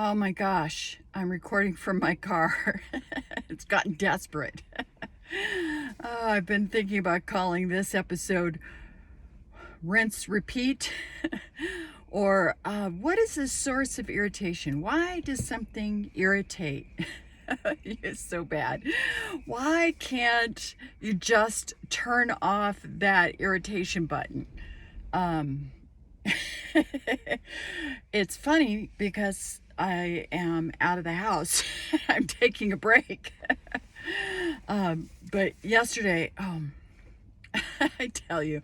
Oh my gosh, I'm recording from my car. It's gotten desperate. I've been thinking about calling this episode Rinse Repeat. Or what is the source of irritation? Why does something irritate? It's so bad. Why can't you just turn off that irritation button? Um, It's funny because I am out of the house. I'm taking a break. But yesterday, I tell you,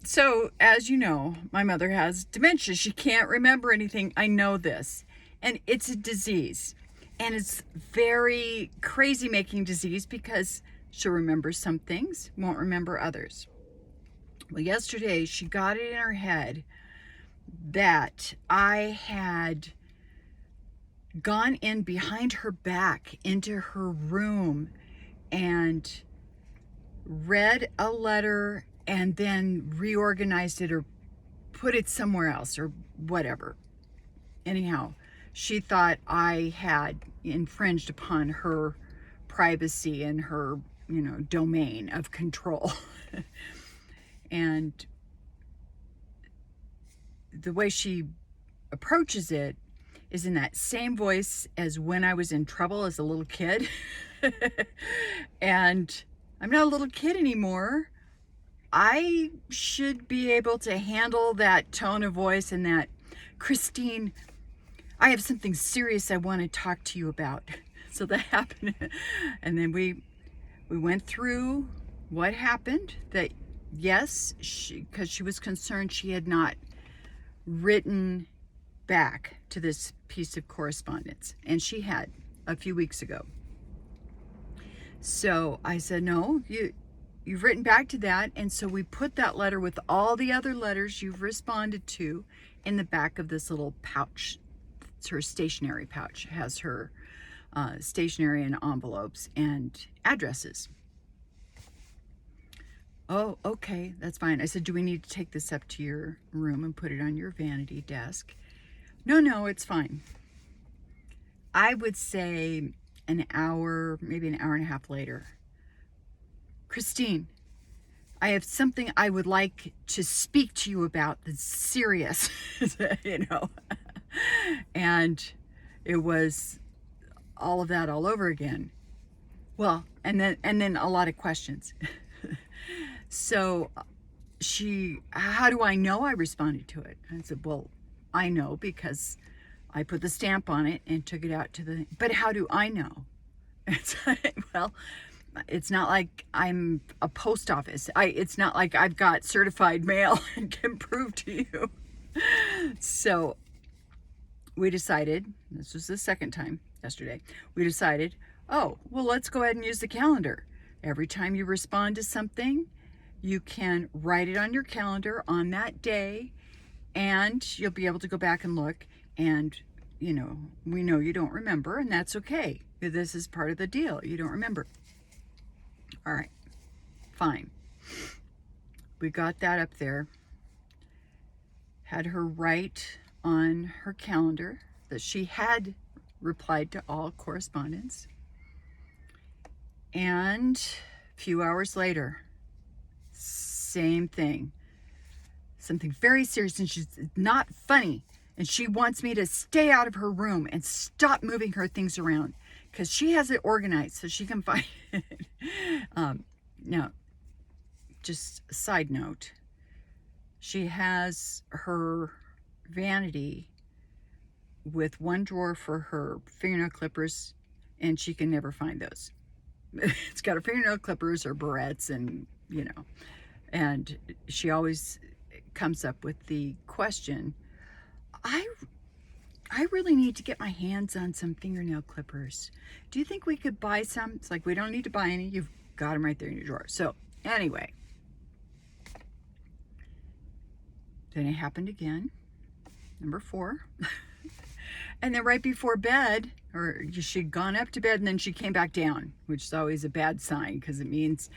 so as you know, my mother has dementia. She can't remember anything. I know this. And it's a disease. And it's very crazy making disease because she'll remember some things, won't remember others. Well, yesterday she got it in her head that I had gone in behind her back into her room and read a letter and then reorganized it or put it somewhere else or whatever. Anyhow, she thought I had infringed upon her privacy and her, domain of control. And the way she approaches it is in that same voice as when I was in trouble as a little kid. And I'm not a little kid anymore. I should be able to handle that tone of voice and that, Christine, I have something serious I want to talk to you about. So that happened. And then we went through what happened. That yes, because she was concerned she had not written back to this piece of correspondence, and she had a few weeks ago. So I said, no, you've written back to that. And so we put that letter with all the other letters you've responded to in the back of this little pouch. It's her stationery pouch. It has her stationery and envelopes and addresses. Oh, okay, that's fine. I said, do we need to take this up to your room and put it on your vanity desk? No, it's fine. I would say an hour, maybe an hour and a half later. Christine, I have something I would like to speak to you about that's serious, And it was all of that all over again. Well, and then a lot of questions. So how do I know I responded to it? I said, well, I know because I put the stamp on it and took it out but how do I know? It's like, well, it's not like I'm a post office. It's not like I've got certified mail and can prove to you. So we decided, this was the second time yesterday, we decided, oh, well, let's go ahead and use the calendar. Every time you respond to something, you can write it on your calendar on that day, and you'll be able to go back and look. And, we know you don't remember, and that's okay. This is part of the deal. You don't remember. All right, fine. We got that up there. Had her write on her calendar that she had replied to all correspondence. And a few hours later, same thing. Something very serious, and she's not funny. And she wants me to stay out of her room and stop moving her things around because she has it organized so she can find it. Now, just a side note, she has her vanity with one drawer for her fingernail clippers, and she can never find those. It's got her fingernail clippers or barrettes and, and she always comes up with the question, I really need to get my hands on some fingernail clippers. Do you think we could buy some? It's like, we don't need to buy any. You've got them right there in your drawer. So anyway, then it happened again, number 4. And then right before bed, or she'd gone up to bed and then she came back down, which is always a bad sign because it means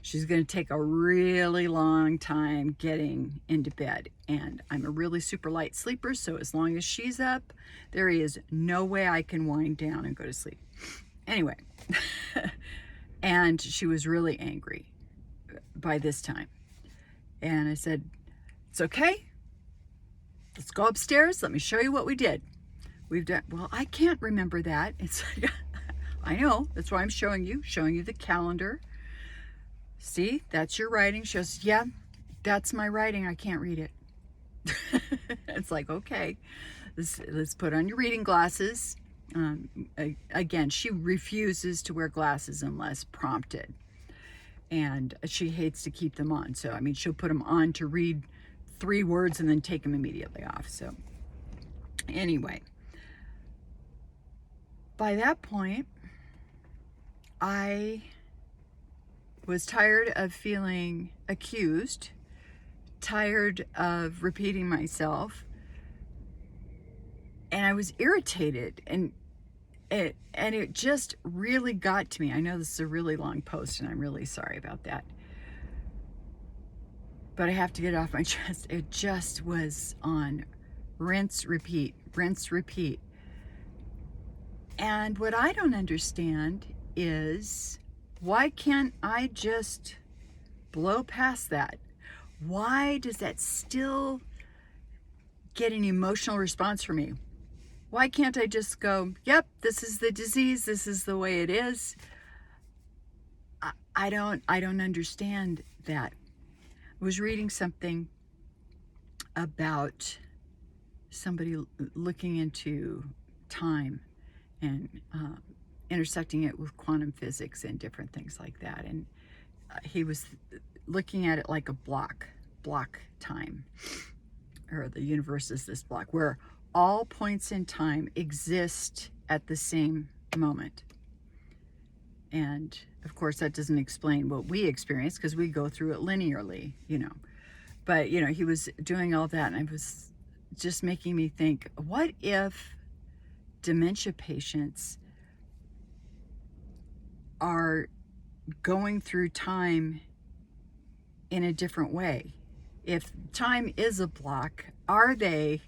she's going to take a really long time getting into bed. And I'm a really super light sleeper, so as long as she's up, there is no way I can wind down and go to sleep. Anyway, and she was really angry by this time. And I said, it's okay. Let's go upstairs. Let me show you what we did. We've done, well, I can't remember that. It's like, I know, that's why I'm showing you the calendar. See, that's your writing. She goes, yeah, that's my writing. I can't read it. It's like, okay, let's put on your reading glasses. Again, she refuses to wear glasses unless prompted. And she hates to keep them on. So, I mean, she'll put them on to read 3 words and then take them immediately off. So, anyway, by that point, I was tired of feeling accused, tired of repeating myself, and I was irritated, and it just really got to me. I know this is a really long post, and I'm really sorry about that, but I have to get it off my chest. It just was on rinse, repeat, rinse, repeat. And what I don't understand is, why can't I just blow past that? Why does that still get an emotional response from me? Why can't I just go, yep, this is the disease, this is the way it is? I don't understand that. I was reading something about somebody looking into time and intersecting it with quantum physics and different things like that. And he was looking at it like a block time, or the universe is this block where all points in time exist at the same moment. And of course that doesn't explain what we experience because we go through it linearly, but he was doing all that, and I was just making me think, what if dementia patients are going through time in a different way? If time is a block, are they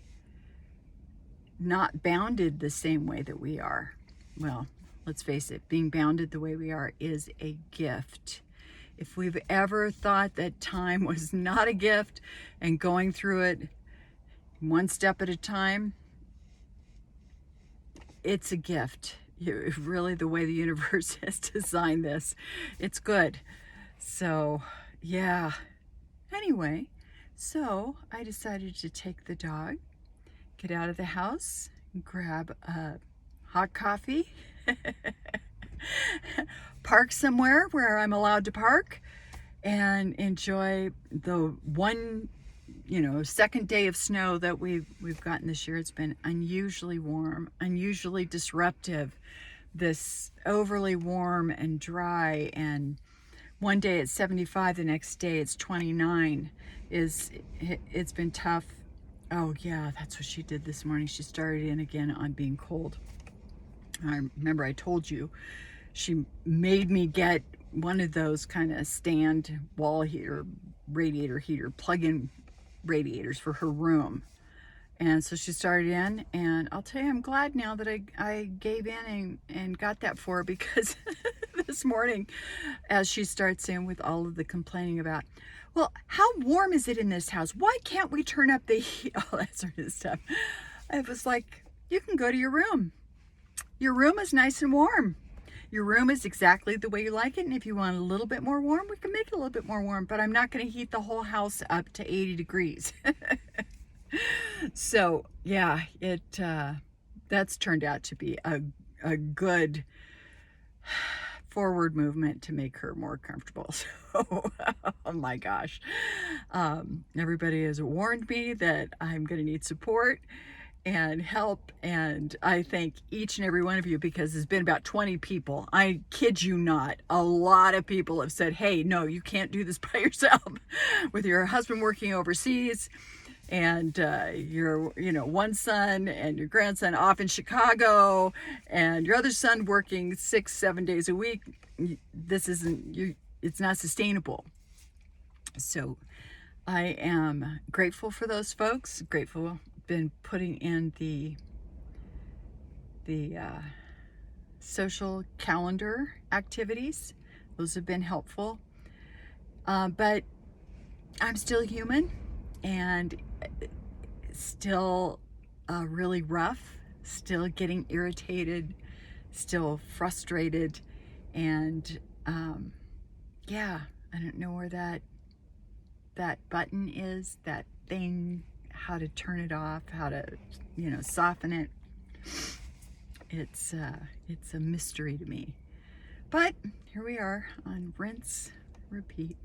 not bounded the same way that we are? Well, let's face it, being bounded the way we are is a gift. If we've ever thought that time was not a gift and going through it one step at a time, it's a gift. Really, the way the universe has designed this, it's good. So, yeah. Anyway, so I decided to take the dog, get out of the house, grab a hot coffee, park somewhere where I'm allowed to park, and enjoy the one, second day of snow that we've gotten this year. It's been unusually warm, unusually disruptive. This overly warm and dry, and one day it's 75, the next day it's 29. It's been tough. Oh yeah, that's what she did this morning. She started in again on being cold. I remember I told you she made me get one of those kind of stand wall heater, radiator heater, plug-in radiators for her room. And so she started in, and I'll tell you, I'm glad now that I gave in and got that for her, because this morning, as she starts in with all of the complaining about, well, how warm is it in this house? Why can't we turn up the heat? All that sort of stuff. I was like, you can go to your room. Your room is nice and warm. Your room is exactly the way you like it, and if you want a little bit more warm, we can make it a little bit more warm, but I'm not going to heat the whole house up to 80 degrees. So yeah, that's turned out to be a good forward movement to make her more comfortable. So, oh my gosh, everybody has warned me that I'm going to need support and help, and I thank each and every one of you, because there's been about 20 people. I kid you not, a lot of people have said, hey, no, you can't do this by yourself. With your husband working overseas, and your, you know, one son and your grandson off in Chicago, and your other son working 6-7 days a week. This isn't you. It's not sustainable. So I am grateful for those folks. Grateful. Been putting in the social calendar activities. Those have been helpful. But I'm still human and still really rough, still getting irritated, still frustrated. And yeah, I don't know where that button is, that thing, how to turn it off, how to, you know, soften it. It's a mystery to me. But here we are on rinse, repeat.